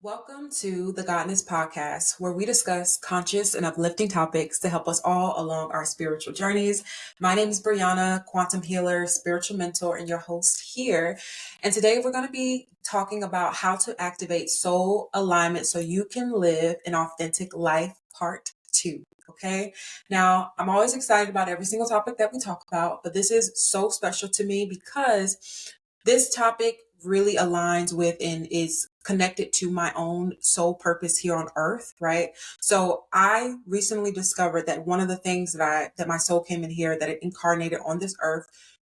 Welcome to the Godness Podcast, where we discuss conscious and uplifting topics to help us all along our spiritual journeys. My name is Brianna, quantum healer, spiritual mentor, and your host here. And today we're going to be talking about how to activate soul alignment so you can live an authentic life, part 2. Okay. Now, I'm always excited about every single topic that we talk about, but this is so special to me because this topic really aligns with and is connected to my own soul purpose here on earth, right? So I recently discovered that one of the things that my soul came in here, that it incarnated on this earth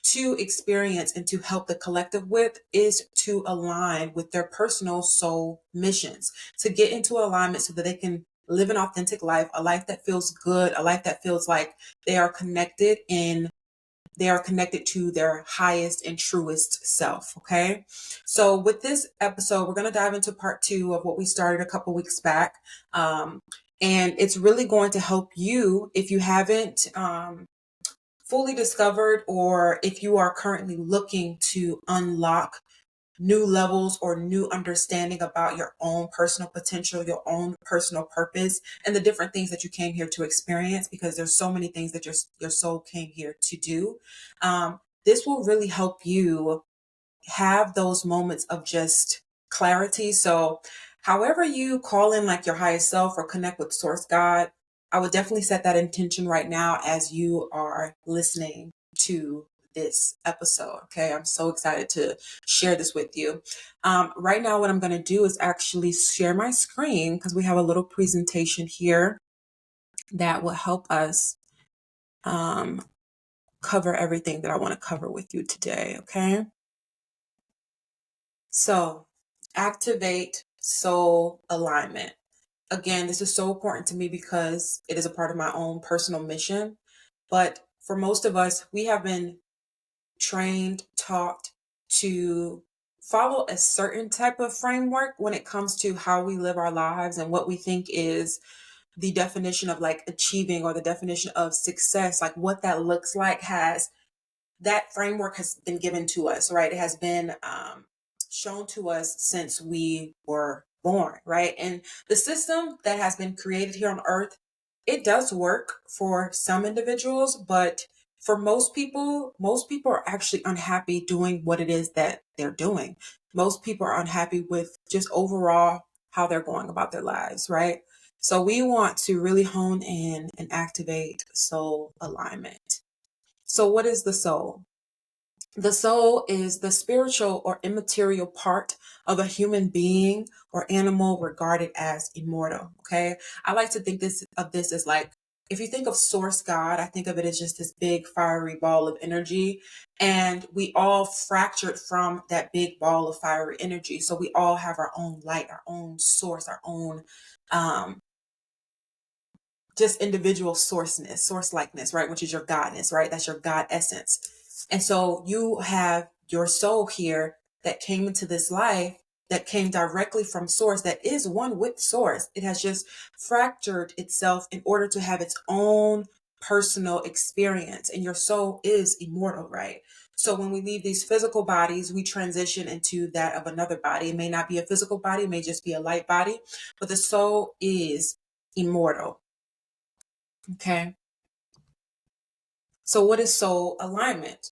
to experience and to help the collective with, is to align with their personal soul missions, to get into alignment so that they can live an authentic life, a life that feels good, a life that feels like they are connected to their highest and truest self. Okay. So with this episode, we're going to dive into part 2 of what we started a couple weeks back. And it's really going to help you if you haven't fully discovered, or if you are currently looking to unlock new levels or new understanding about your own personal potential, your own personal purpose, and the different things that you came here to experience, because there's so many things that your soul came here to do. This will really help you have those moments of just clarity. So however you call in like your highest self or connect with source God, I would definitely set that intention right now as you are listening to this episode. Okay. I'm so excited to share this with you. Right now, what I'm going to do is actually share my screen, because we have a little presentation here that will help us cover everything that I want to cover with you today. Okay. So activate soul alignment. Again, this is so important to me because it is a part of my own personal mission. But for most of us, we have been trained, taught to follow a certain type of framework when it comes to how we live our lives and what we think is the definition of like achieving, or the definition of success, like what that looks like. That framework has been given to us, right? It has been shown to us since we were born, right? And the system that has been created here on earth, it does work for some individuals, but for most people are actually unhappy doing what it is that they're doing. Most people are unhappy with just overall how they're going about their lives, right? So we want to really hone in and activate soul alignment. So what is the soul? The soul is the spiritual or immaterial part of a human being or animal regarded as immortal. Okay. I like to think of this as like, if you think of source God, I think of it as just this big fiery ball of energy. And we all fractured from that big ball of fiery energy. So we all have our own light, our own source, our own, just individual source likeness, right? Which is your godness, right? That's your God essence. And so you have your soul here that came into this life, that came directly from source, that is one with source. It has just fractured itself in order to have its own personal experience. And your soul is immortal, right? So when we leave these physical bodies, we transition into that of another body. It may not be a physical body, it may just be a light body, but the soul is immortal. Okay. So what is soul alignment?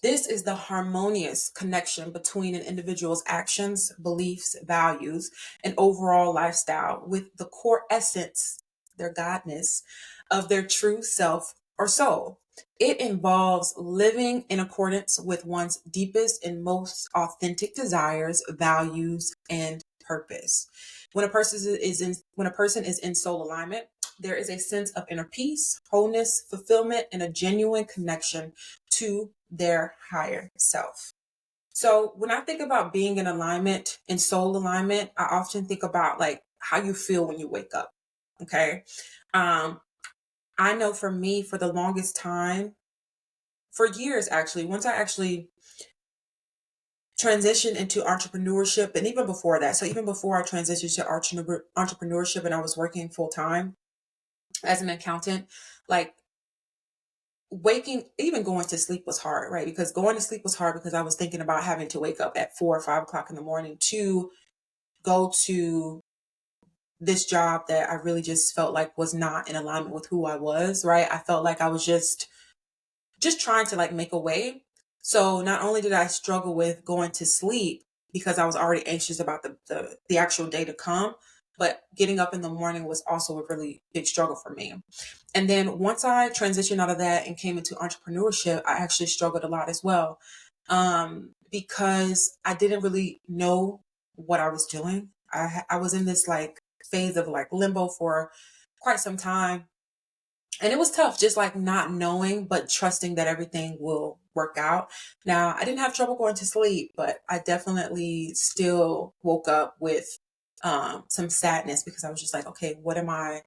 This is the harmonious connection between an individual's actions, beliefs, values, and overall lifestyle with the core essence, their godness, of their true self or soul. It involves living in accordance with one's deepest and most authentic desires, values, and purpose. When a person is in soul alignment, there is a sense of inner peace, wholeness, fulfillment, and a genuine connection to their higher self. So when I think about being in alignment, in soul alignment, I often think about like how you feel when you wake up. Okay. I know for me, for the longest time, for years actually, once I actually transitioned into entrepreneurship, and even before that, so even before I transitioned to entrepreneurship and I was working full time as an accountant, like even going to sleep was hard, right? Because going to sleep was hard because I was thinking about having to wake up at 4 or 5 o'clock in the morning to go to this job that I really just felt like was not in alignment with who I was, right? I felt like I was just trying to like make a way. So not only did I struggle with going to sleep because I was already anxious about the actual day to come, but getting up in the morning was also a really big struggle for me. And then once I transitioned out of that and came into entrepreneurship, I actually struggled a lot as well. Because I didn't really know what I was doing. I was in this like phase of like limbo for quite some time, and it was tough, just like not knowing, but trusting that everything will work out. Now, I didn't have trouble going to sleep, but I definitely still woke up with some sadness because I was just like, okay, what am I,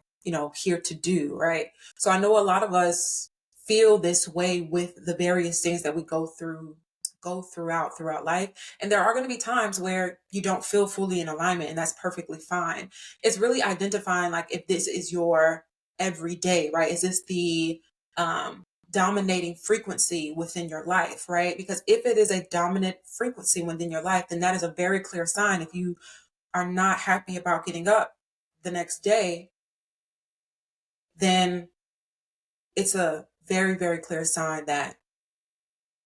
here to do? Right. So I know a lot of us feel this way with the various things that we go throughout life. And there are going to be times where you don't feel fully in alignment, and that's perfectly fine. It's really identifying like if this is your every day, right? Is this the dominating frequency within your life, right? Because if it is a dominant frequency within your life, then that is a very clear sign. If you are not happy about getting up the next day, then it's a very, very clear sign that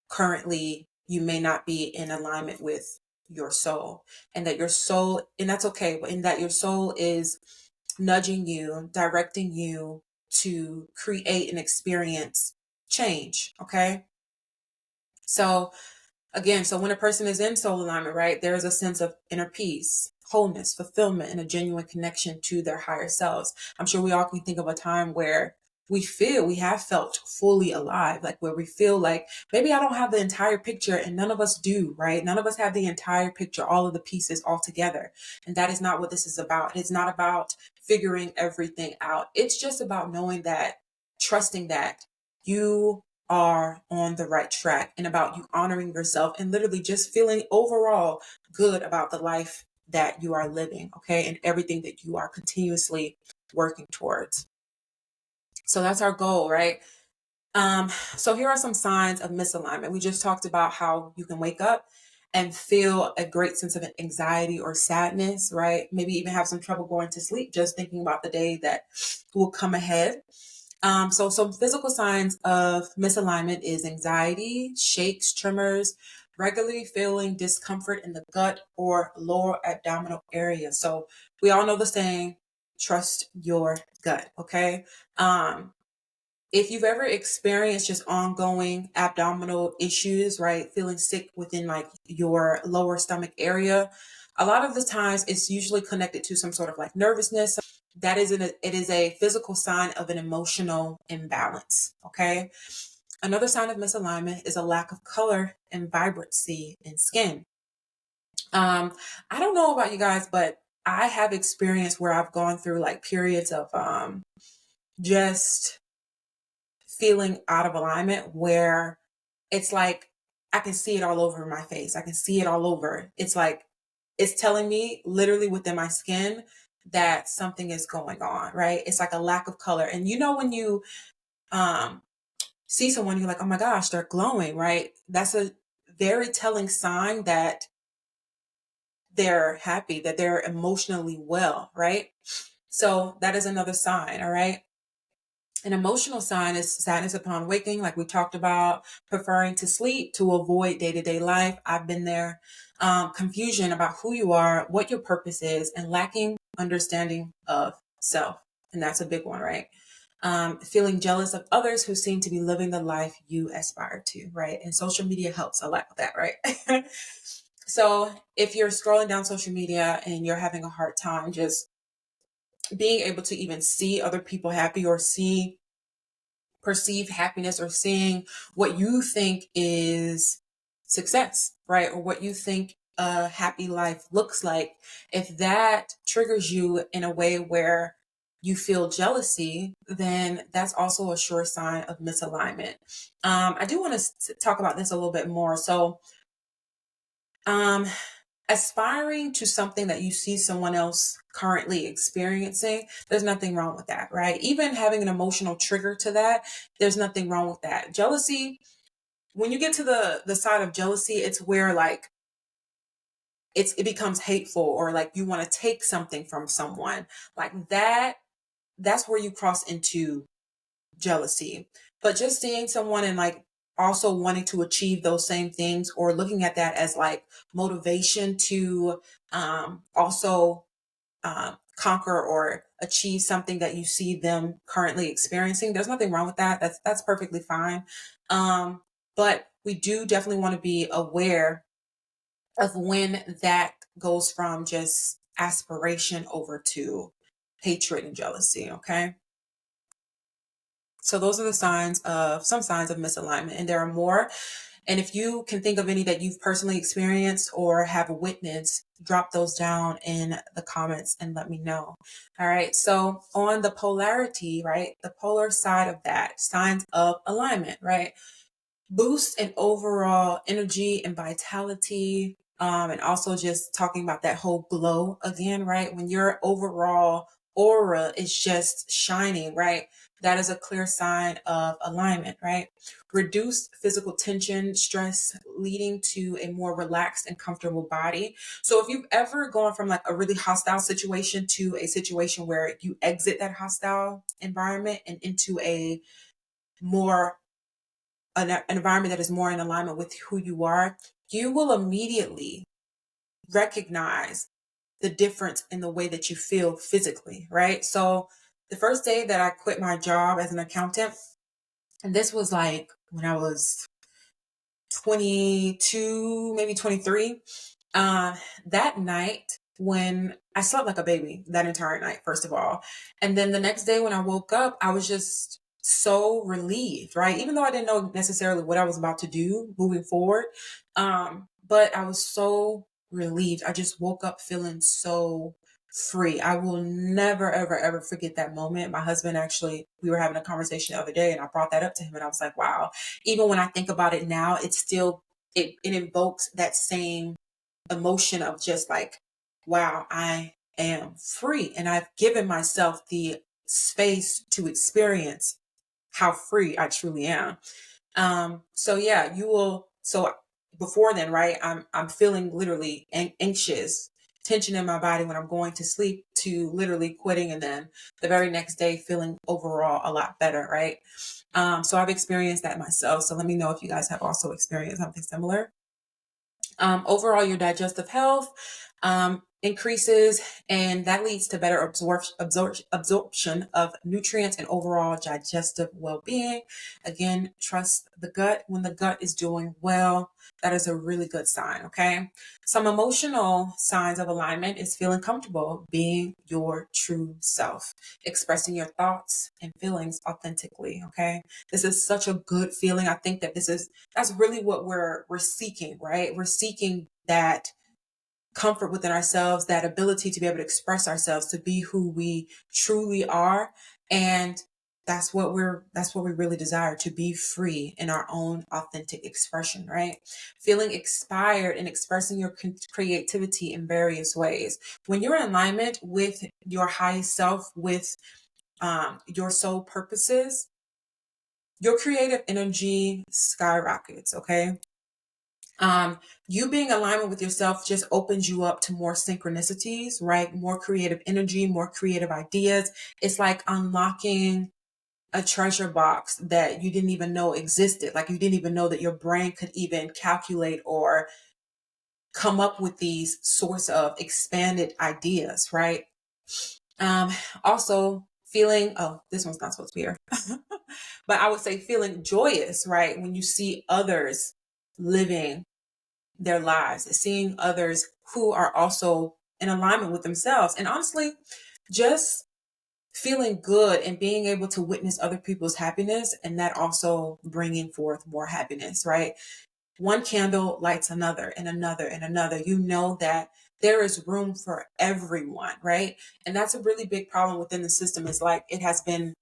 currently you may not be in alignment with your soul, and that your soul, and that's okay, but in that your soul is nudging you, directing you to create and experience change. Okay. So again, so when a person is in soul alignment, right, there is a sense of inner peace, wholeness, fulfillment, and a genuine connection to their higher selves. I'm sure we all can think of a time where we have felt fully alive, like where we feel like maybe I don't have the entire picture, and none of us do, right? None of us have the entire picture, all of the pieces all together. And that is not what this is about. It's not about figuring everything out. It's just about knowing that, trusting that you are on the right track, and about you honoring yourself and literally just feeling overall good about the life that you are living, okay, and everything that you are continuously working towards. So that's our goal, right? So here are some signs of misalignment. We just talked about how you can wake up and feel a great sense of anxiety or sadness, right? Maybe even have some trouble going to sleep just thinking about the day that will come ahead. So some physical signs of misalignment is anxiety, shakes, tremors, regularly feeling discomfort in the gut or lower abdominal area. So we all know the saying, trust your gut. Okay. If you've ever experienced just ongoing abdominal issues, right, feeling sick within like your lower stomach area, a lot of the times it's usually connected to some sort of like nervousness. It is a physical sign of an emotional imbalance. Okay. Another sign of misalignment is a lack of color and vibrancy in skin. I don't know about you guys, but I have experienced where I've gone through like periods of just feeling out of alignment where it's like I can see it all over my face. I can see it all over. It's like it's telling me literally within my skin that something is going on, right? It's like a lack of color. And when you um see someone, you're like, oh my gosh, they're glowing, right? That's a very telling sign that they're happy, that they're emotionally well, right? So that is another sign, all right? An emotional sign is sadness upon waking, like we talked about, preferring to sleep to avoid day to day life. I've been there. Confusion about who you are, what your purpose is, and lacking understanding of self. And that's a big one, right? Feeling jealous of others who seem to be living the life you aspire to, right? And social media helps a lot with that, right? So if you're scrolling down social media and you're having a hard time just being able to even see other people happy or perceive happiness, or seeing what you think is success, right? Or what you think a happy life looks like. If that triggers you in a way where you feel jealousy, then that's also a sure sign of misalignment. I do want to talk about this a little bit more. So, um, aspiring to something that you see someone else currently experiencing, there's nothing wrong with that, right? Even having an emotional trigger to that, there's nothing wrong with that. Jealousy, when you get to the side of jealousy, it's where like it becomes hateful, or like you want to take something from someone like that. That's where you cross into jealousy. But just seeing someone and like also wanting to achieve those same things, or looking at that as like motivation to also conquer or achieve something that you see them currently experiencing. There's nothing wrong with that. That's perfectly fine. But we do definitely want to be aware of when that goes from just aspiration over to hatred and jealousy. Okay. So those are some signs of misalignment, and there are more. And if you can think of any that you've personally experienced or have witnessed, drop those down in the comments and let me know. All right. So on the polarity, right? The polar side of that, signs of alignment, right? Boost in overall energy and vitality. And also just talking about that whole glow again, right? When your overall aura is just shining, right? That is a clear sign of alignment, right? Reduced physical tension, stress, leading to a more relaxed and comfortable body. So if you've ever gone from like a really hostile situation to a situation where you exit that hostile environment and into a more an environment that is more in alignment with who you are, you will immediately recognize the difference in the way that you feel physically, right? So the first day that I quit my job as an accountant, and this was like when I was 22, maybe 23, that night when I slept like a baby that entire night, first of all. And then the next day when I woke up, I was just so relieved, right? Even though I didn't know necessarily what I was about to do moving forward. But I was so relieved. I just woke up feeling so free. I will never, ever, ever forget that moment. My husband actually, we were having a conversation the other day and I brought that up to him and I was like, wow, even when I think about it now, it's still, it invokes that same emotion of just like, wow, I am free. And I've given myself the space to experience how free I truly am. So yeah, you will. So before then, right, I'm feeling literally anxious, tension in my body when I'm going to sleep, to literally quitting, and then the very next day feeling overall a lot better, right? So I've experienced that myself. So let me know if you guys have also experienced something similar. Overall, your digestive health increases, and that leads to better absorption of nutrients and overall digestive well-being. Again, trust the gut. When the gut is doing well, that is a really good sign, okay? Some emotional signs of alignment is feeling comfortable being your true self, expressing your thoughts and feelings authentically, okay? This is such a good feeling. I think that that's really what we're seeking, right? We're seeking that comfort within ourselves, that ability to be able to express ourselves, to be who we truly are. And that's what we really desire, to be free in our own authentic expression, right? Feeling inspired and expressing your creativity in various ways. When you're in alignment with your highest self, with your soul purposes, your creative energy skyrockets, okay? You being in alignment with yourself just opens you up to more synchronicities, right? More creative energy, more creative ideas. It's like unlocking a treasure box that you didn't even know existed. Like you didn't even know that your brain could even calculate or come up with these sorts of expanded ideas, right? Um, Also feeling, oh, this one's not supposed to be here, but I would say feeling joyous, right? When you see others living their lives, seeing others who are also in alignment with themselves. And honestly, just feeling good and being able to witness other people's happiness, and that also bringing forth more happiness, right? One candle lights another and another and another. You know that there is room for everyone, right? And that's a really big problem within the system. Is like it has been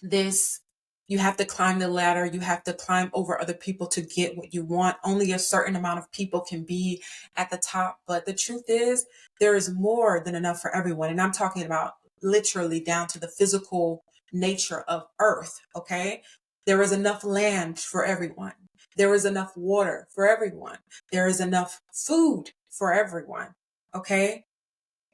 this, you have to climb the ladder, you have to climb over other people to get what you want. Only a certain amount of people can be at the top. But the truth is, there is more than enough for everyone. And I'm talking about literally down to the physical nature of earth, okay? There is enough land for everyone. There is enough water for everyone. There is enough food for everyone. Okay.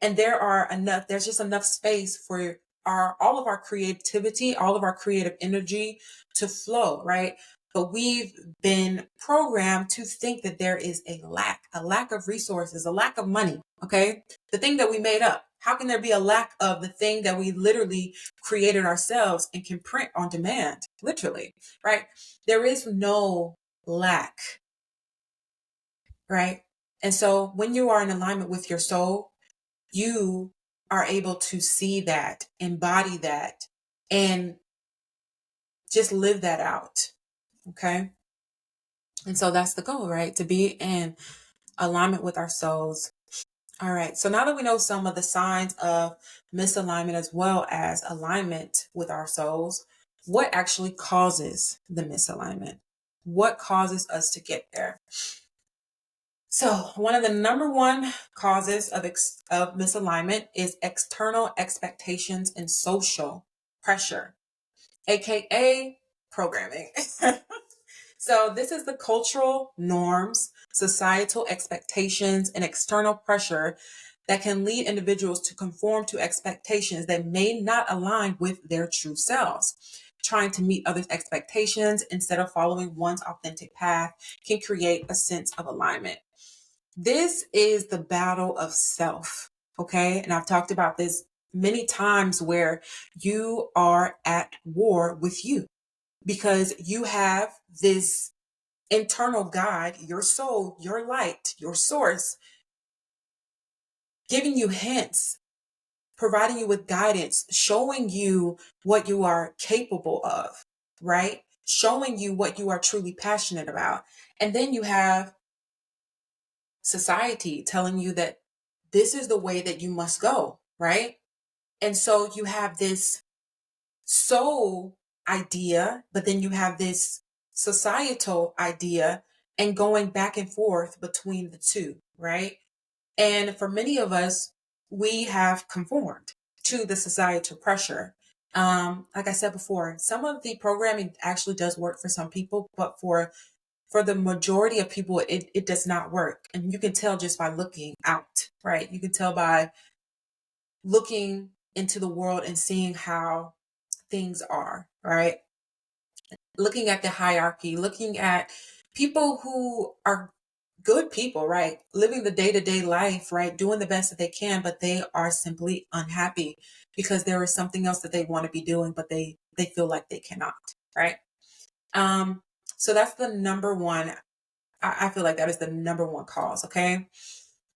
And there's just enough space for all of our creativity, all of our creative energy to flow, right? But we've been programmed to think that there is a lack of resources, a lack of money, okay? The thing that we made up. How can there be a lack of the thing that we literally created ourselves and can print on demand, literally, right? There is no lack, right? And so when you are in alignment with your soul, you are able to see that, embody that, and just live that out. Okay. And so that's the goal, right? To be in alignment with our souls. All right. So now that we know some of the signs of misalignment as well as alignment with our souls, what actually causes the misalignment? What causes us to get there? So one of the number one causes of misalignment is external expectations and social pressure, aka programming. So this is the cultural norms, societal expectations, and external pressure that can lead individuals to conform to expectations that may not align with their true selves. Trying to meet others' expectations instead of following one's authentic path can create a sense of alignment. This is the battle of self, okay? And I've talked about this many times where you are at war with you because you have this internal guide, your soul, your light, your source, giving you hints, providing you with guidance, showing you what you are capable of, right? Showing you what you are truly passionate about. And then you have society telling you that this is the way that you must go, right? And so you have this soul idea, but then you have this societal idea and going back and forth between the two, right? And for many of us, we have conformed to the societal pressure. Like I said before, some of the programming actually does work for some people, but for the majority of people, it does not work. And you can tell just by looking out, right? You can tell by looking into the world and seeing how things are, right? Looking at the hierarchy, looking at people who are good people, right? Living the day to day life, right? Doing the best that they can, but they are simply unhappy because there is something else that they want to be doing, but they feel like they cannot, right? Um, so that's the number one. I feel like that is the number one cause. Okay.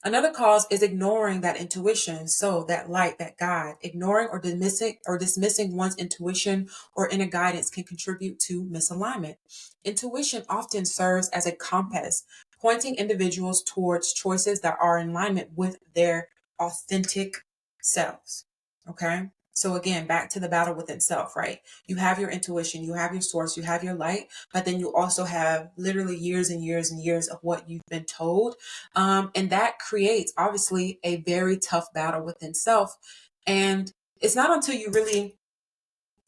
Another cause is ignoring that intuition. So that light, that guide, ignoring or dismissing one's intuition or inner guidance can contribute to misalignment. Intuition often serves as a compass, pointing individuals towards choices that are in alignment with their authentic selves. Okay. So again, back to the battle within self, right? You have your intuition, you have your source, you have your light, but then you also have literally years and years and years of what you've been told. And that creates obviously a very tough battle within self. And it's not until you really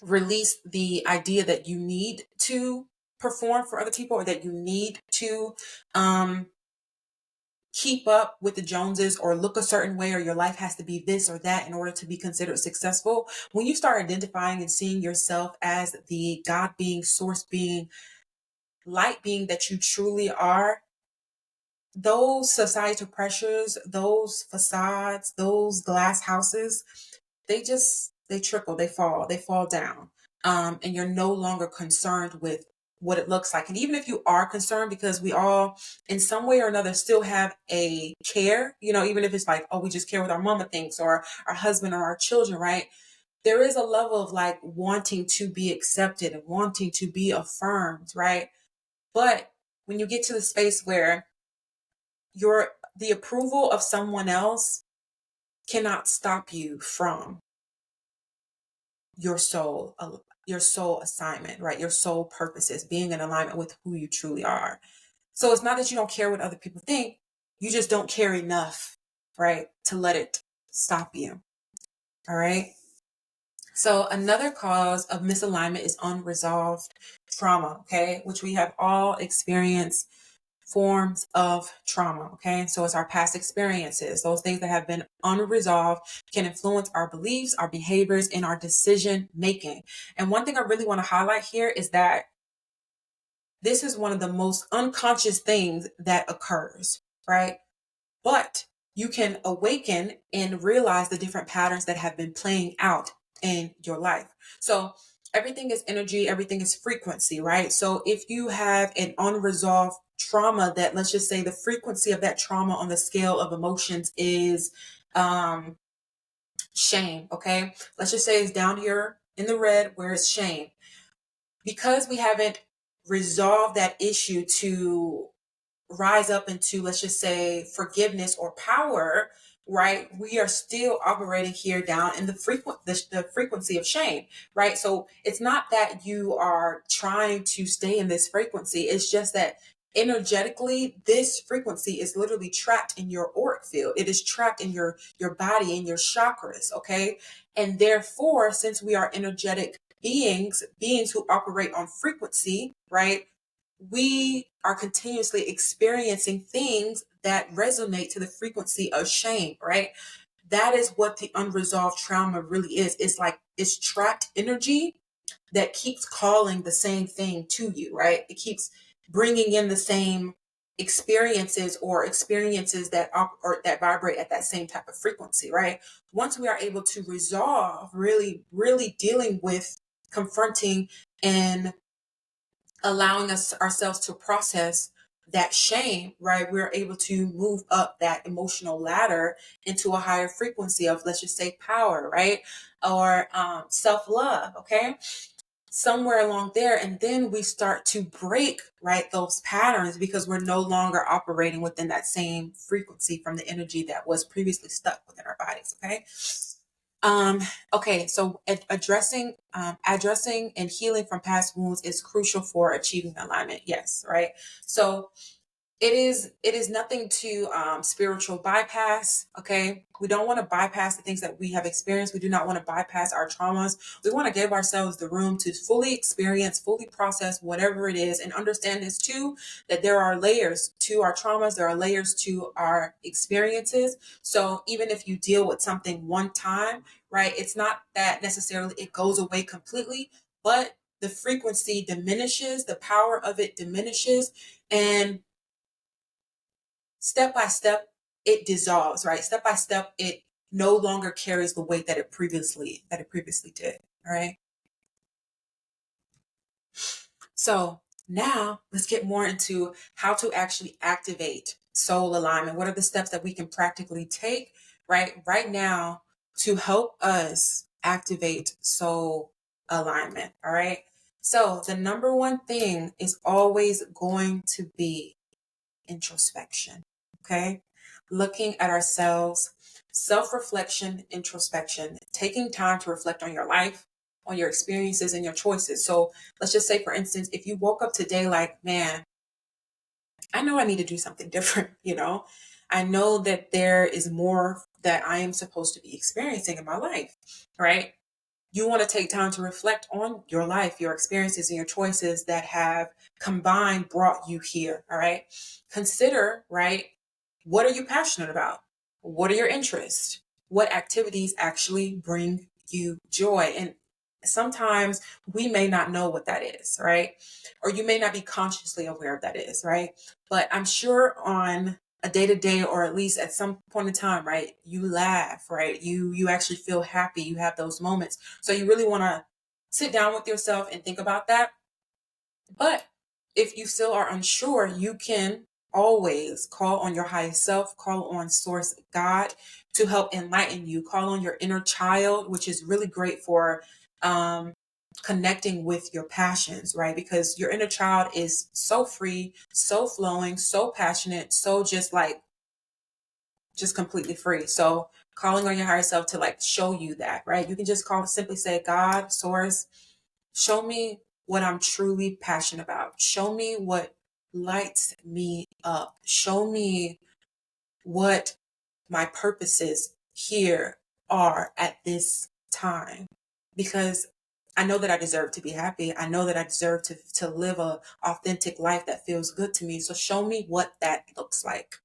release the idea that you need to perform for other people or that you need to um, keep up with the Joneses or look a certain way or your life has to be this or that in order to be considered successful. When you start identifying and seeing yourself as the God being, source being, light being that you truly are, those societal pressures, those facades, those glass houses, they trickle, they fall down. And you're no longer concerned with what it looks like. And even if you are concerned, because we all, in some way or another, still have a care, even if it's like, oh, we just care what our mama thinks or our husband or our children, right? There is a level of like wanting to be accepted and wanting to be affirmed, right? But when you get to the space where the approval of someone else cannot stop you from your soul assignment, right? Your soul purposes, being in alignment with who you truly are. So it's not that you don't care what other people think, you just don't care enough, right? To let it stop you. All right. So another cause of misalignment is unresolved trauma, okay, which we have all experienced forms of trauma. Okay. So it's our past experiences, those things that have been unresolved can influence our beliefs, our behaviors, and our decision making. And one thing I really want to highlight here is that this is one of the most unconscious things that occurs, right? But you can awaken and realize the different patterns that have been playing out in your life. So everything is energy, everything is frequency, right? So if you have an unresolved trauma, that, let's just say, the frequency of that trauma on the scale of emotions is um, shame, okay? Let's just say it's down here in the red where it's shame. Because we haven't resolved that issue to rise up into, let's just say, forgiveness or power, right? We are still operating here down in the frequency of shame, right? So it's not that you are trying to stay in this frequency. It's just that energetically, this frequency is literally trapped in your auric field. It is trapped in your body, in your chakras, okay? And therefore, since we are energetic beings who operate on frequency, right? We are continuously experiencing things that resonate to the frequency of shame, right? That is what the unresolved trauma really is. It's like it's trapped energy that keeps calling the same thing to you, right? It keeps bringing in the same experiences or experiences that or that vibrate at that same type of frequency, right? Once we are able to resolve, really dealing with, confronting, and allowing us ourselves to process that shame, right? We're able to move up that emotional ladder into a higher frequency of, let's just say, power, right? Or self-love, okay? Somewhere along there. And then we start to break, right, those patterns, because we're no longer operating within that same frequency from the energy that was previously stuck within our bodies, okay? Okay, so addressing and healing from past wounds is crucial for achieving alignment. Yes, right. So it is nothing to spiritual bypass. Okay, we don't want to bypass the things that we have experienced. We do not want to bypass our traumas. We want to give ourselves the room to fully experience, fully process whatever it is, and understand this too, that there are layers to our traumas, there are layers to our experiences. So even if you deal with something one time, right, it's not that necessarily it goes away completely, but the frequency diminishes, the power of it diminishes, and step by step it dissolves, right? Step by step it no longer carries the weight that it previously did. All right. So now let's get more into how to actually activate soul alignment. What are the steps that we can practically take right now to help us activate soul alignment? All right. So the number one thing is always going to be introspection. Okay. Looking at ourselves, self reflection, introspection, taking time to reflect on your life, on your experiences, and your choices. So let's just say, for instance, if you woke up today like, man, I know I need to do something different, I know that there is more that I am supposed to be experiencing in my life, right? You want to take time to reflect on your life, your experiences, and your choices that have combined brought you here. All right. Consider, right? What are you passionate about? What are your interests? What activities actually bring you joy? And sometimes we may not know what that is, right? Or you may not be consciously aware of that is, right? But I'm sure on a day to day, or at least at some point in time, right, you laugh, right? You actually feel happy. You have those moments. So you really want to sit down with yourself and think about that. But if you still are unsure, you can always call on your highest self, call on Source God to help enlighten you, call on your inner child, which is really great for um, connecting with your passions, right? Because your inner child is so free, so flowing, so passionate, so just completely free. So calling on your higher self to show you that, right? You can just simply say, God, Source, show me what I'm truly passionate about. Show me what lights me up. Show me what my purposes here are at this time. Because I know that I deserve to be happy. I know that I deserve to live a authentic life that feels good to me. So show me what that looks like.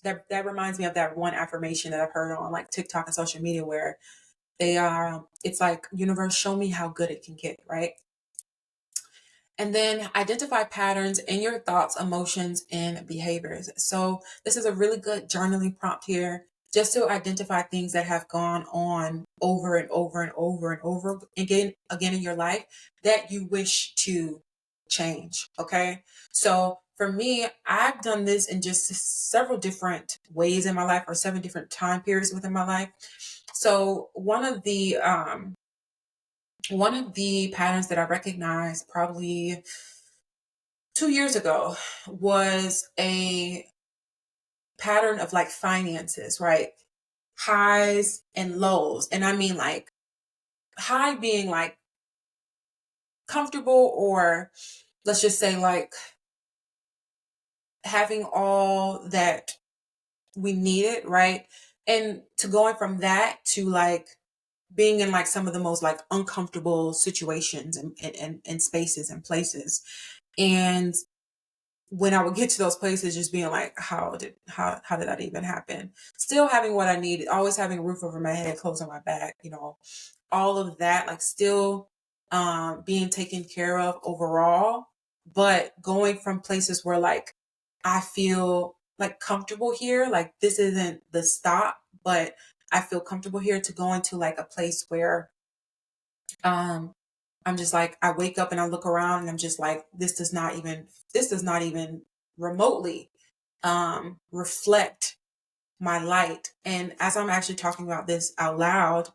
That reminds me of that one affirmation that I've heard on like TikTok and social media where they are, it's like, universe, show me how good it can get, right? And then identify patterns in your thoughts, emotions, and behaviors. So this is a really good journaling prompt here, just to identify things that have gone on over and over and over and over again in your life that you wish to change. Okay. So for me, I've done this in just several different ways in my life, or 7 different time periods within my life. So one of the patterns that I recognized probably 2 years ago was a pattern of like finances, right? Highs and lows. And I mean like high being like comfortable, or let's just say like having all that we needed, right? And to going from that to like being in like some of the most like uncomfortable situations and spaces and places. And when I would get to those places, just being like, how did that even happen? Still having what I needed, always having a roof over my head, clothes on my back, all of that, like still being taken care of overall, but going from places where like I feel like comfortable here, like this isn't the stop, but I feel comfortable here, to go into like a place where um I'm just like, I wake up and I look around and I'm just like, this does not even remotely reflect my light. And as I'm actually talking about this out loud,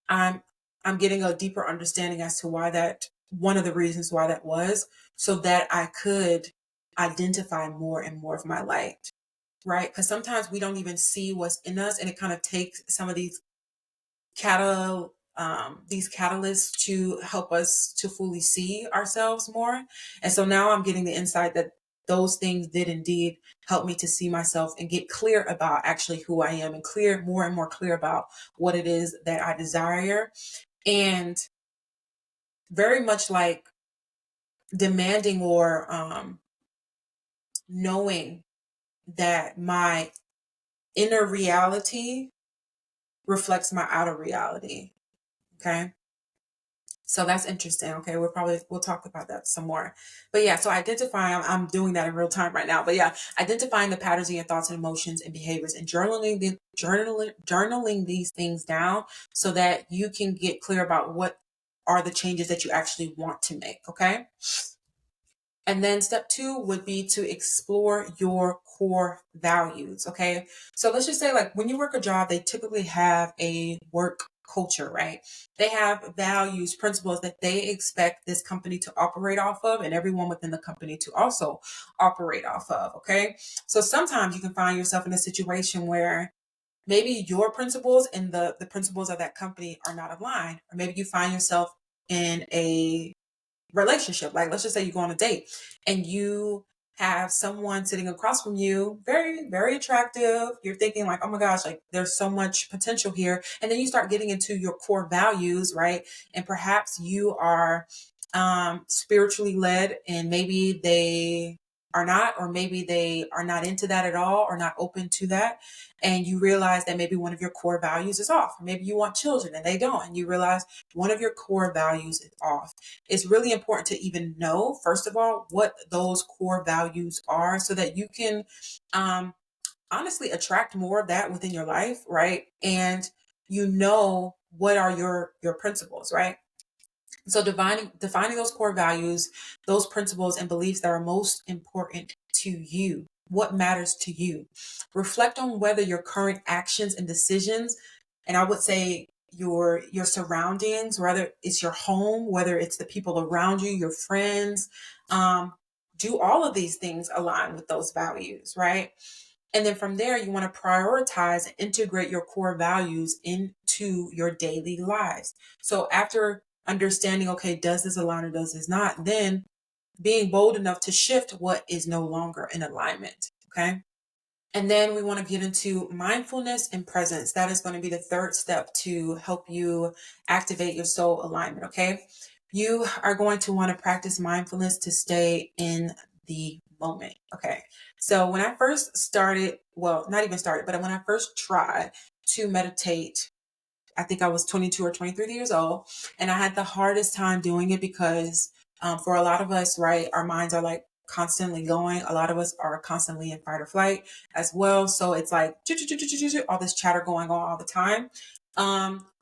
I'm I'm getting a deeper understanding as to why that, one of the reasons why that was, so that I could identify more and more of my light, right? Because sometimes we don't even see what's in us, and it kind of takes some of these catalysts to help us to fully see ourselves more. And so now I'm getting the insight that those things did indeed help me to see myself and get clear about actually who I am, and clear, more and more clear about what it is that I desire. And very much like demanding, or knowing that my inner reality reflects my outer reality. Okay. So that's interesting. Okay, we'll talk about that some more. But yeah, so identifying, I'm doing that in real time right now. But yeah, identifying the patterns in your thoughts and emotions and behaviors, and journaling these things down, so that you can get clear about what are the changes that you actually want to make. Okay. And then step 2 would be to explore your core values. Okay. So let's just say, like, when you work a job, they typically have a work culture, right? They have values, principles that they expect this company to operate off of, and everyone within the company to also operate off of. Okay. So sometimes you can find yourself in a situation where maybe your principles and the principles of that company are not aligned, or maybe you find yourself in a relationship. Like, let's just say you go on a date and you have someone sitting across from you, very, very attractive. You're thinking like, oh my gosh, like there's so much potential here. And then you start getting into your core values, right? And perhaps you are spiritually led, and maybe they are not, or maybe they are not into that at all, or not open to that. And you realize that maybe one of your core values is off. Or maybe you want children and they don't. And you realize one of your core values is off. It's really important to even know, first of all, what those core values are, so that you can um, honestly attract more of that within your life, right? And what are your principles, right? So defining those core values, those principles and beliefs that are most important to you. What matters to you? Reflect on whether your current actions and decisions, and I would say your surroundings, whether it's your home, whether it's the people around you, your friends, um, do all of these things align with those values, right? And then from there, you want to prioritize and integrate your core values into your daily lives. So after understanding, okay, does this align or does this not, then being bold enough to shift what is no longer in alignment. Okay. And then we want to get into mindfulness and presence. That is going to be the third step to help you activate your soul alignment. Okay. you are going to want to practice mindfulness to stay in the moment. Okay. So when I first started, well, not even started, but when I first tried to meditate, I think I was 22 or 23 years old, and I had the hardest time doing it because for a lot of us, right, our minds are like constantly going. A lot of us are constantly in fight or flight as well. So it's like all this chatter going on all the time.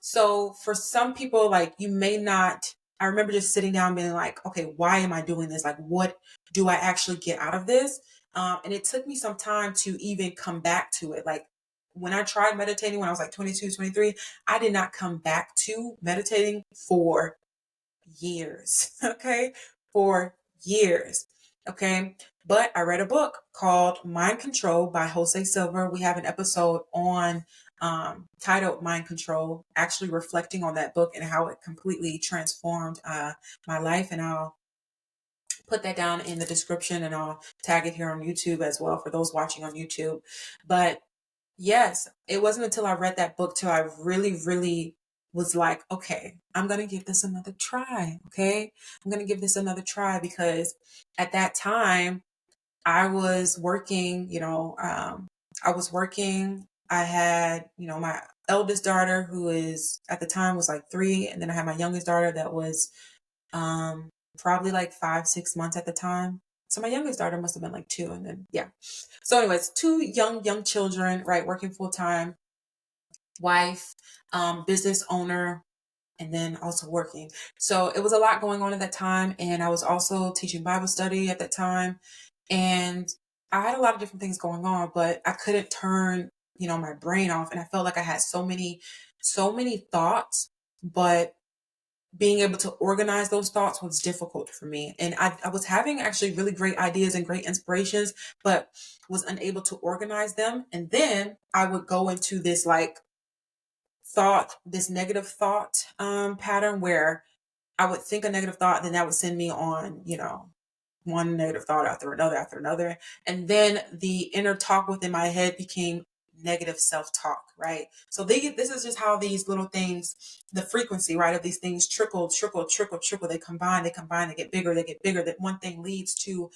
So for some people, like you may not, I remember just sitting down being like, okay, why am I doing this? Like, what do I actually get out of this? And it took me some time to even come back to it. Like when I tried meditating when I was like 22, 23, I did not come back to meditating for years. Okay. For years. Okay. But I read a book called Mind Control by Jose Silver. We have an episode on titled Mind Control, actually reflecting on that book and how it completely transformed my life. And I'll put that down in the description and I'll tag it here on YouTube as well for those watching on YouTube. But yes, it wasn't until I read that book till I really, really was like, okay, I'm going to give this another try. Okay. I'm going to give this another try because at that time I was working, I was working. I had, my eldest daughter who is at the time was like 3. And then I had my youngest daughter that was um, probably like 5, 6 months at the time. So my youngest daughter must have been like 2. And then, yeah. So anyways, 2 young children, right? Working full time, wife, business owner, and then also working. So it was a lot going on at that time. And I was also teaching Bible study at that time. And I had a lot of different things going on, but I couldn't turn, my brain off. And I felt like I had so many thoughts, but being able to organize those thoughts was difficult for me. And I was having actually really great ideas and great inspirations, but was unable to organize them. And then I would go into this like this negative thought pattern where I would think a negative thought, and then that would send me on, one negative thought after another. And then the inner talk within my head became negative self-talk, right? So this is just how these little things, the frequency, right, of these things trickle, they combine, they get bigger, that one thing leads to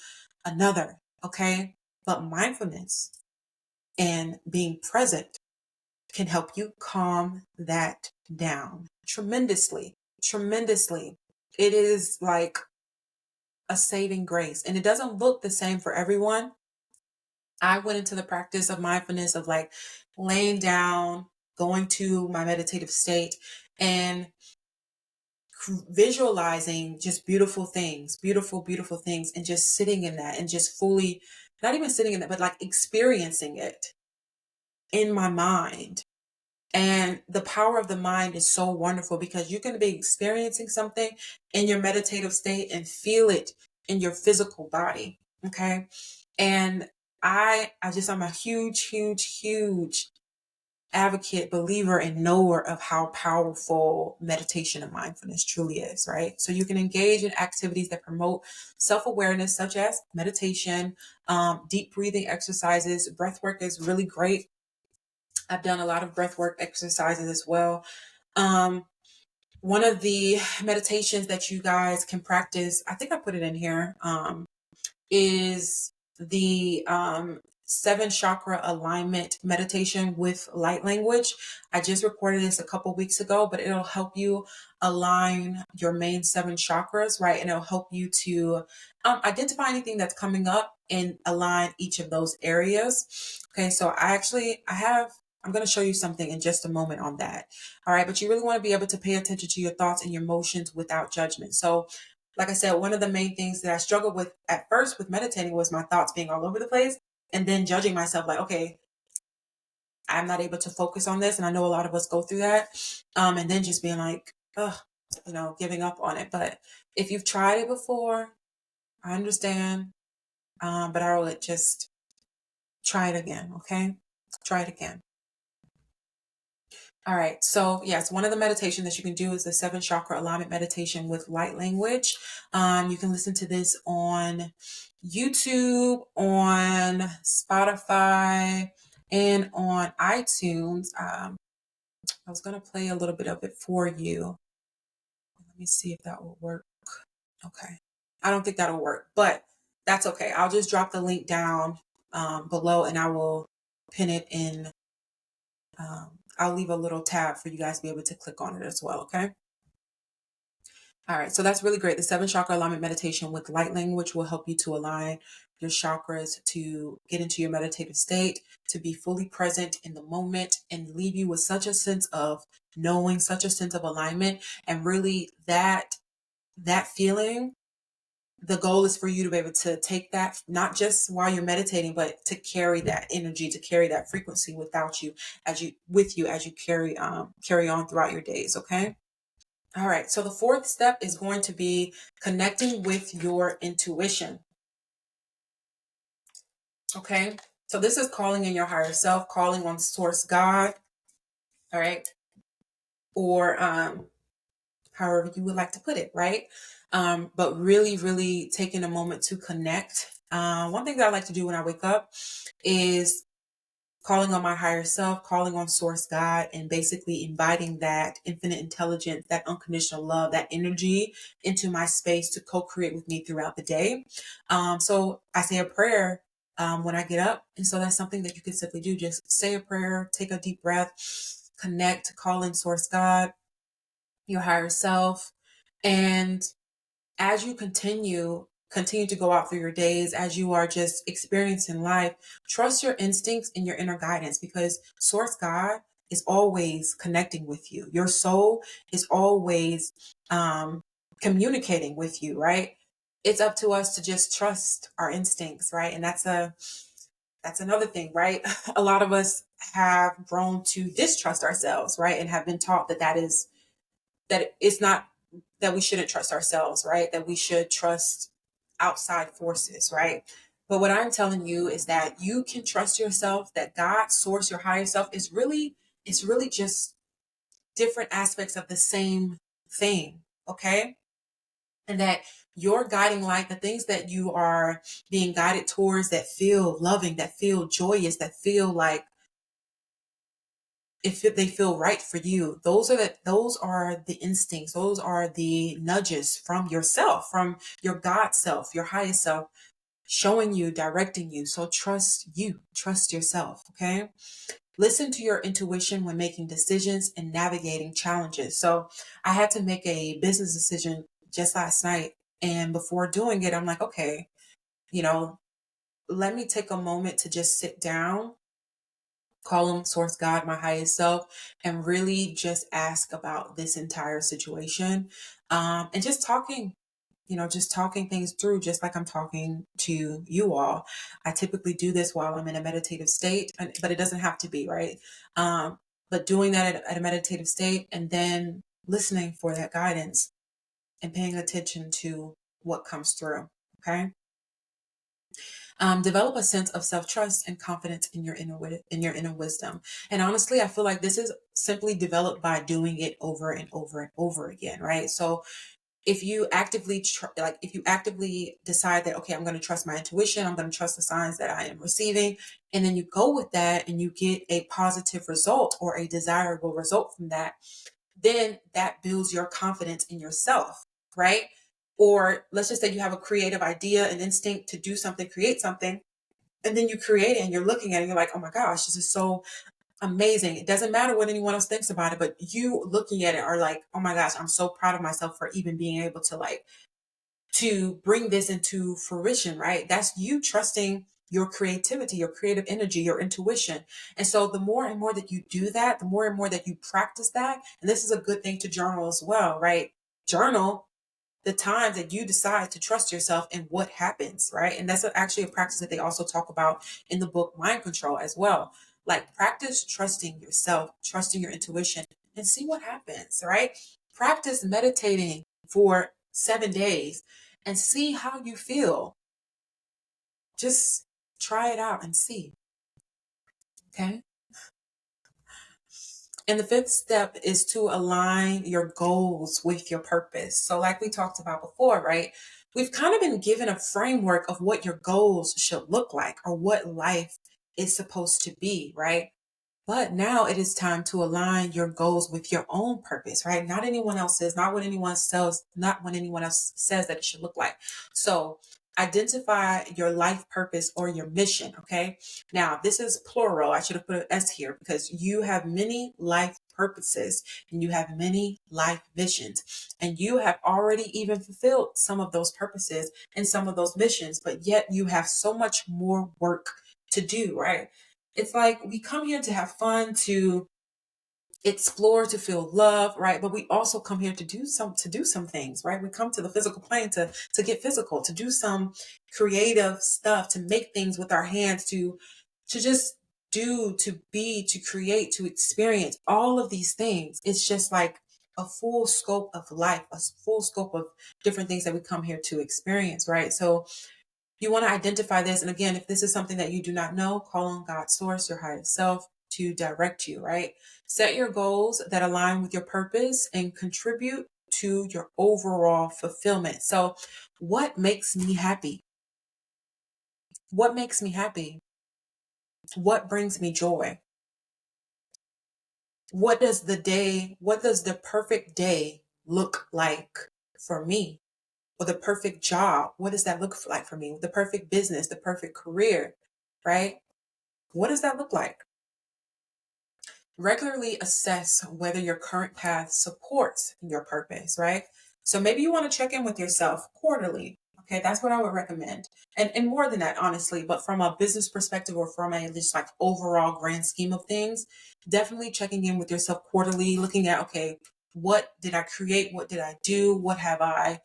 another, okay? But mindfulness and being present can help you calm that down tremendously, tremendously. It is like a saving grace. And it doesn't look the same for everyone. I went into the practice of mindfulness of like laying down, going to my meditative state and visualizing just beautiful things, and just sitting in that and just fully, not even sitting in that, but like experiencing it in my mind. And the power of the mind is so wonderful because you can be experiencing something in your meditative state and feel it in your physical body. Okay. And I'm a huge advocate, believer, and knower of how powerful meditation and mindfulness truly is, right? So you can engage in activities that promote self-awareness, such as meditation, deep breathing exercises. Breath work is really great. I've done a lot of breath work exercises as well. One of the meditations that you guys can practice, I think I put it in here, is the 7 chakra alignment meditation with light language. I just recorded this a couple weeks ago, but it'll help you align your main 7 chakras, right? And it'll help you to identify anything that's coming up and align each of those areas. Okay, so I'm going to show you something in just a moment on that. All right, but you really want to be able to pay attention to your thoughts and your emotions without judgment. So like I said, one of the main things that I struggled with at first with meditating was my thoughts being all over the place and then judging myself like, okay, I'm not able to focus on this. And I know a lot of us go through that. And then just being like, ugh, giving up on it. But if you've tried it before, I understand. But I would just try it again. Okay. Try it again. All right. So yes, one of the meditations that you can do is the 7 chakra alignment meditation with light language. You can listen to this on YouTube, on Spotify, and on iTunes. I was going to play a little bit of it for you. Let me see if that will work. Okay. I don't think that'll work, but that's okay. I'll just drop the link down below and I will pin it in. I'll leave a little tab for you guys to be able to click on it as well. Okay. All right. So that's really great. The 7 chakra alignment meditation with light language will help you to align your chakras to get into your meditative state, to be fully present in the moment and leave you with such a sense of knowing, such a sense of alignment. And really that feeling, the goal is for you to be able to take that, not just while you're meditating, but to carry that energy, to carry that frequency with you as you carry on throughout your days. Okay. All right. So the fourth step is going to be connecting with your intuition. Okay. So this is calling in your higher self, calling on source God. All right. Or however you would like to put it, right? But really, really taking a moment to connect. One thing that I like to do when I wake up is calling on my higher self, calling on source God, and basically inviting that infinite intelligence, that unconditional love, that energy into my space to co-create with me throughout the day. So I say a prayer when I get up. And so that's something that you can simply do. Just say a prayer, take a deep breath, connect, call in source God, your higher self. And as you continue to go out through your days, as you are just experiencing life, trust your instincts and your inner guidance, because source God is always connecting with you. Your soul is always communicating with you, right? It's up to us to just trust our instincts, right? And that's another thing, right? A lot of us have grown to distrust ourselves, right? And have been taught that it's not, that we shouldn't trust ourselves, right? That we should trust outside forces, right? But what I'm telling you is that you can trust yourself, that God, source, your higher self it's really just different aspects of the same thing, okay? And that your guiding light, the things that you are being guided towards that feel loving, that feel joyous, that feel like if they feel right for you, those are the instincts, those are the nudges from yourself, from your God self, your highest self, showing you, directing you. So trust yourself. Okay. Listen to your intuition when making decisions and navigating challenges. So I had to make a business decision just last night, and before doing it, I'm like, okay, you know, let me take a moment to just sit down, call him source God, my highest self, and really just ask about this entire situation. And just talking things through, just like I'm talking to you all. I typically do this while I'm in a meditative state, but it doesn't have to be, right? But doing that at a meditative state and then listening for that guidance and paying attention to what comes through. Okay. Develop a sense of self-trust and confidence in in your inner wisdom. And honestly, I feel like this is simply developed by doing it over and over and over again, right? So if you if you actively decide that, okay, I'm going to trust my intuition, I'm going to trust the signs that I am receiving, and then you go with that and you get a positive result or a desirable result from that, then that builds your confidence in yourself, right? Or let's just say you have a creative idea, an instinct to do something, create something, and then you create it and you're looking at it and you're like, oh my gosh, this is so amazing. It doesn't matter what anyone else thinks about it, but you looking at it are like, oh my gosh, I'm so proud of myself for even being able to bring this into fruition, right? That's you trusting your creativity, your creative energy, your intuition. And so the more and more that you do that, the more and more that you practice that, and this is a good thing to journal as well, right? Journal the times that you decide to trust yourself and what happens, right? And that's actually a practice that they also talk about in the book Mind Control as well. Like practice trusting yourself, trusting your intuition, and see what happens, right? Practice meditating for 7 days and see how you feel. Just try it out and see. Okay. And the fifth step is to align your goals with your purpose. So, like we talked about before, right? We've kind of been given a framework of what your goals should look like or what life is supposed to be, right? But now it is time to align your goals with your own purpose, right? Not anyone else's, not what anyone else says that it should look like. So identify your life purpose or your mission, okay? Now, this is plural. I should have put an S here because you have many life purposes and you have many life missions. And you have already even fulfilled some of those purposes and some of those missions, but yet you have so much more work to do, right? It's like we come here to have fun, to explore, to feel love, right? But we also come here to do some things, right? We come to the physical plane to get physical, to do some creative stuff, to make things with our hands, to just do, to be, to create, to experience all of these things. It's just like a full scope of life, a full scope of different things that we come here to experience, right? So you want to identify this. And again, if this is something that you do not know, call on God's source, your higher self, to direct you, right? Set your goals that align with your purpose and contribute to your overall fulfillment. So, what makes me happy? What makes me happy? What brings me joy? What does the perfect day look like for me? Or the perfect job? What does that look like for me? The perfect business, the perfect career, right? What does that look like? Regularly assess whether your current path supports your purpose, right? So maybe you want to check in with yourself quarterly. Okay, that's what I would recommend. And more than that, honestly, but from a business perspective or from a just like overall grand scheme of things, definitely checking in with yourself quarterly, looking at, okay, what did I create? What did I do? What have I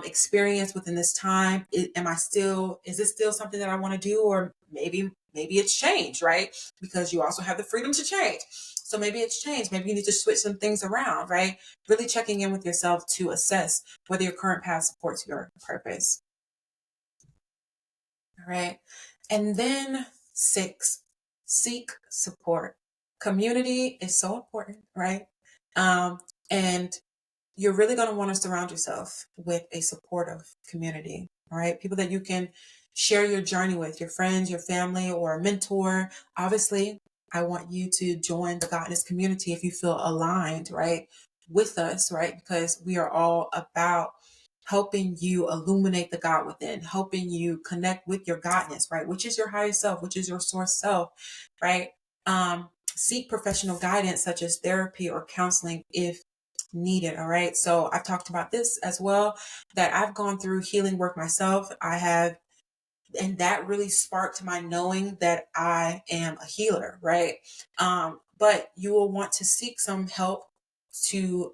experienced within this time? Is this still something that I want to do? Or maybe it's changed, right? Because you also have the freedom to change. So maybe it's changed. Maybe you need to switch some things around, right? Really checking in with yourself to assess whether your current path supports your purpose. All right. And then 6, seek support. Community is so important, right? And you're really going to want to surround yourself with a supportive community, all right? People that you can share your journey with, your friends, your family, or a mentor. Obviously, I want you to join the Godness community if you feel aligned, right, with us, right? Because we are all about helping you illuminate the God within, helping you connect with your Godness, right? Which is your higher self, which is your source self, right? Seek professional guidance such as therapy or counseling if needed. All right. So I've talked about this as well, that I've gone through healing work myself. I have, and that really sparked my knowing that I am a healer. Right. But you will want to seek some help to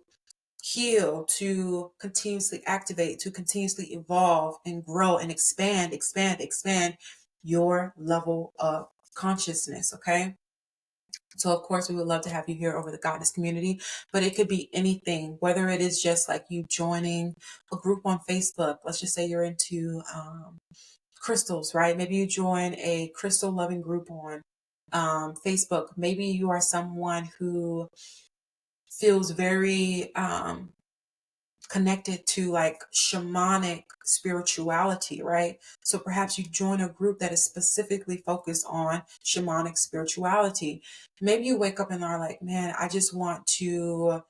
heal, to continuously activate, to continuously evolve and grow and expand your level of consciousness. Okay. So of course we would love to have you here over the Godness community, but it could be anything, whether it is just like you joining a group on Facebook. Let's just say you're into crystals, right? Maybe you join a crystal loving group on Facebook. Maybe you are someone who feels very connected to like shamanic spirituality, right? So perhaps you join a group that is specifically focused on shamanic spirituality. Maybe you wake up and are like, man, I just want to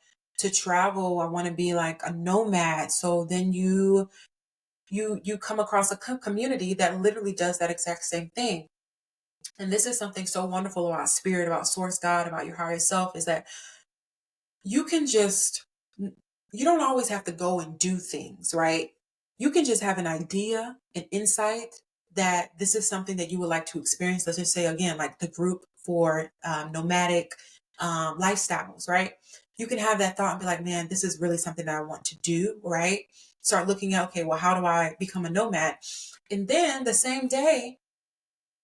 travel. I want to be like a nomad. So then you come across a community that literally does that exact same thing. And this is something so wonderful about spirit, about source God, about your higher self, is that you can just you don't always have to go and do things, right? You can just have an idea, an insight that this is something that you would like to experience. Let's just say again, like the group for nomadic lifestyles, right? You can have that thought and be like, man, this is really something that I want to do, right? Start looking at, okay, well, how do I become a nomad? And then the same day,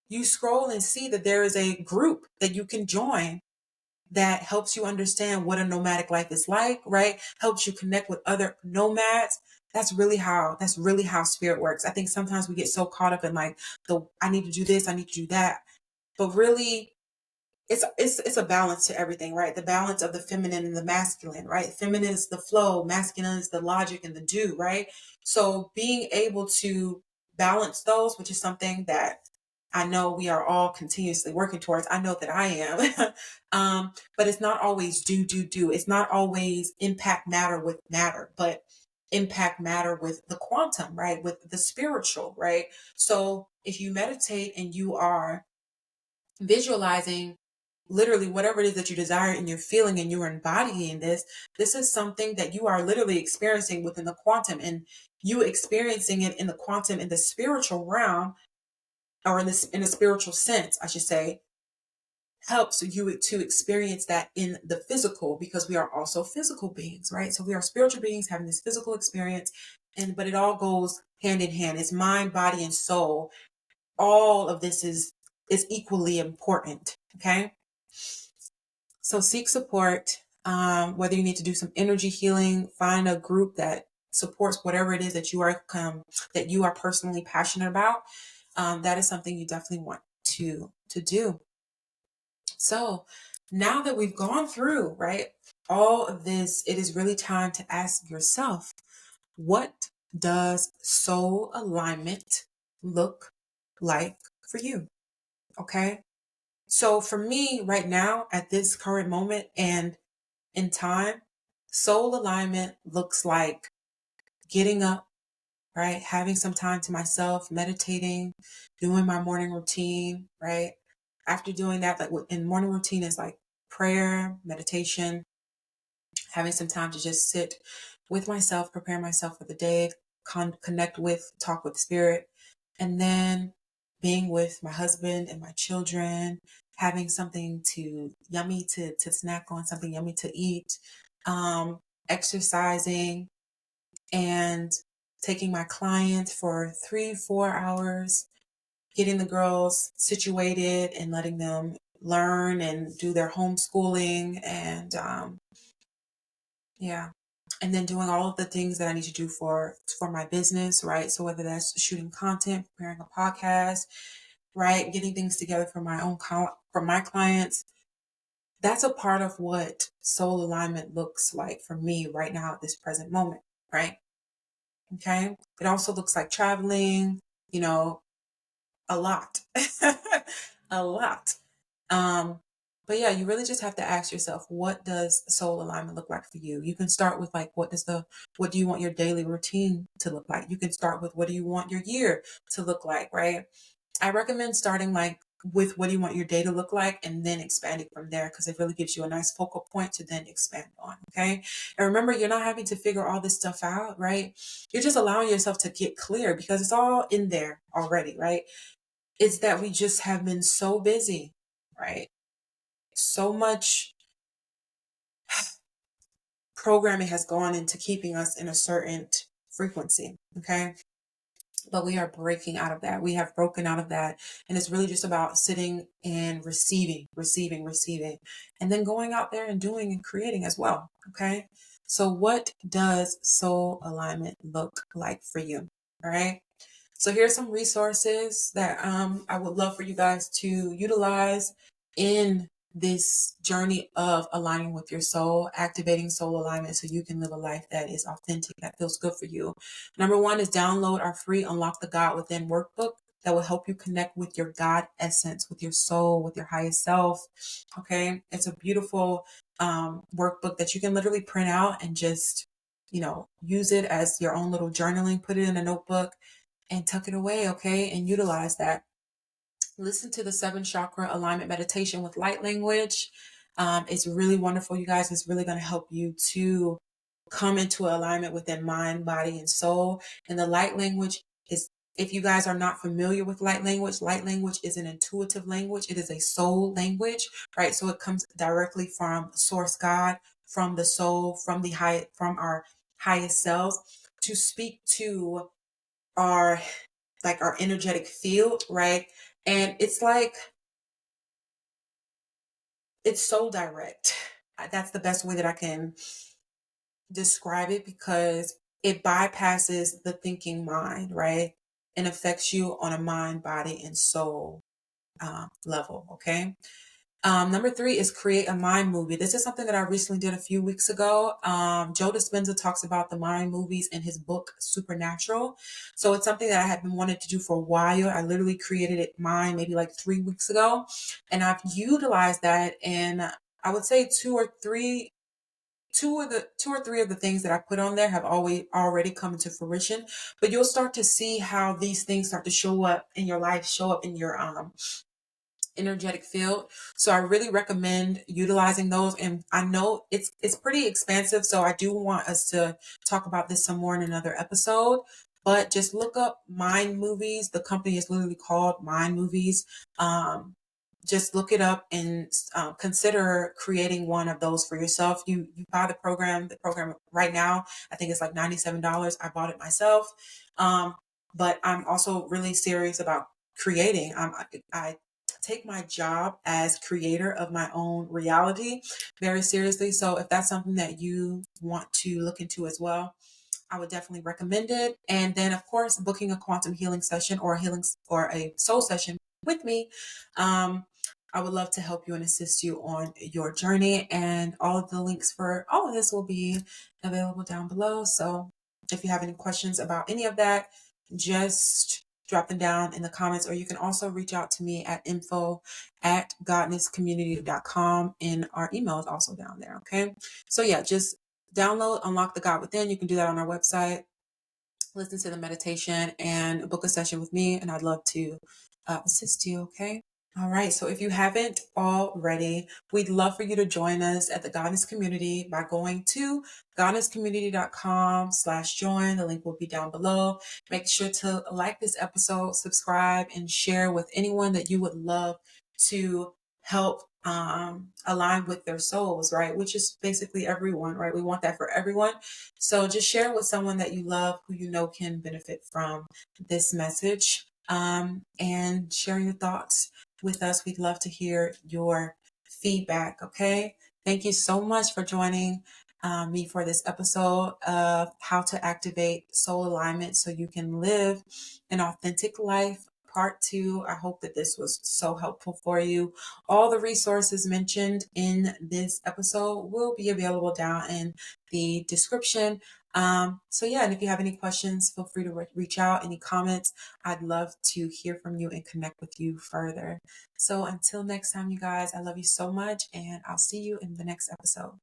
you scroll and see that there is a group that you can join that helps you understand what a nomadic life is like, right? Helps you connect with other nomads. That's really how spirit works. I think sometimes we get so caught up in like I need to do this, I need to do that. But really it's a balance to everything, right? The balance of the feminine and the masculine, right? Feminine is the flow, masculine is the logic and the do, right? So being able to balance those, which is something that I know we are all continuously working towards. I know that I am. But it's not always do. It's not always impact matter with matter, but impact matter with the quantum, right? With the spiritual, right? So if you meditate and you are visualizing literally whatever it is that you desire and you're feeling and you're embodying this is something that you are literally experiencing within the quantum, and you experiencing it in the quantum in the spiritual realm, or in the spiritual sense, I should say, helps you to experience that in the physical, because we are also physical beings, right? So we are spiritual beings having this physical experience, and but it all goes hand in hand. It's mind, body, and soul. All of this is equally important. Okay. So seek support, whether you need to do some energy healing, find a group that supports whatever it is that you are personally passionate about. That is something you definitely want to do. So now that we've gone through, right, all of this, it is really time to ask yourself, what does soul alignment look like for you? Okay. So for me right now, at this current moment and in time, soul alignment looks like getting up, right? Having some time to myself, meditating, doing my morning routine, right? After doing that, like in morning routine is like prayer, meditation, having some time to just sit with myself, prepare myself for the day, connect with, talk with spirit, and then being with my husband and my children, having something yummy to snack on, something yummy to eat, exercising, and taking my client for 3-4 hours, getting the girls situated and letting them learn and do their homeschooling, and yeah. And then doing all of the things that I need to do for my business, right? So whether that's shooting content, preparing a podcast, right, getting things together for my own for my clients, that's a part of what soul alignment looks like for me right now at this present moment, right? Okay. It also looks like traveling, you know, a lot, a lot. Um, but yeah, you really just have to ask yourself, what does soul alignment look like for you? You can start with like, what do you want your daily routine to look like? You can start with, what do you want your year to look like, right? I recommend starting like with, what do you want your day to look like, and then expanding from there, because it really gives you a nice focal point to then expand on. Okay. And remember, you're not having to figure all this stuff out, right? You're just allowing yourself to get clear, because it's all in there already, right? It's that we just have been so busy, right? So much programming has gone into keeping us in a certain frequency. Okay. But we are breaking out of that. We have broken out of that. And it's really just about sitting and receiving, and then going out there and doing and creating as well. Okay. So what does soul alignment look like for you? All right. So here's some resources that I would love for you guys to utilize in this journey of aligning with your soul, activating soul alignment so you can live a life that is authentic, that feels good for you. Number one is download our free Unlock the God Within workbook that will help you connect with your God essence, with your soul, with your highest self. Okay. It's a beautiful workbook that you can literally print out and just, use it as your own little journaling, put it in a notebook and tuck it away, okay? And utilize that. Listen to the 7 chakra alignment meditation with light language. It's really wonderful, you guys. It's really going to help you to come into alignment within mind, body, and soul. And the light language is, if you guys are not familiar with light language is an intuitive language. It is a soul language, right? So it comes directly from source God, from the soul, from our highest selves, to speak to our our energetic field, right? And it's so direct. That's the best way that I can describe it, because it bypasses the thinking mind, right? And affects you on a mind, body, and soul level. Okay. Number three is create a mind movie. This is something that I recently did a few weeks ago. Joe Dispenza talks about the mind movies in his book Supernatural. So it's something that I had been wanting to do for a while. I literally created it mine maybe like 3 weeks ago, and I've utilized that. And I would say two or three of the things that I put on there have always already come into fruition. But you'll start to see how these things start to show up in your life, show up in your energetic field. So I really recommend utilizing those. And I know it's pretty expansive, so I do want us to talk about this some more in another episode. But just look up Mind Movies. The company is literally called Mind Movies. Just look it up and consider creating one of those for yourself. You buy the program. The program right now, I think it's like $97. I bought it myself. But I'm also really serious about creating. I take my job as creator of my own reality very seriously. So if that's something that you want to look into as well, I would definitely recommend it. And then of course, booking a quantum healing session or a healing or a soul session with me. I would love to help you and assist you on your journey. And all of the links for all of this will be available down below. So if you have any questions about any of that, just drop them down in the comments, or you can also reach out to me at info@godnesscommunity.com, and our email is also down there. Okay. So yeah, just download Unlock the God Within. You can do that on our website, listen to the meditation, and book a session with me. And I'd love to assist you. Okay. All right. So if you haven't already, we'd love for you to join us at the Godness Community by going to godnesscommunity.com/join. The link will be down below. Make sure to like this episode, subscribe, and share with anyone that you would love to help align with their souls, right? Which is basically everyone, right? We want that for everyone. So just share with someone that you love, who you know can benefit from this message, and sharing your thoughts with us. We'd love to hear your feedback. Okay. Thank you so much for joining me for this episode of how to activate soul alignment so you can live an authentic life. Part two. I hope that this was so helpful for you. All the resources mentioned in this episode will be available down in the description. So yeah, and if you have any questions, feel free to reach out. Any comments, I'd love to hear from you and connect with you further. So until next time, you guys, I love you so much, and I'll see you in the next episode.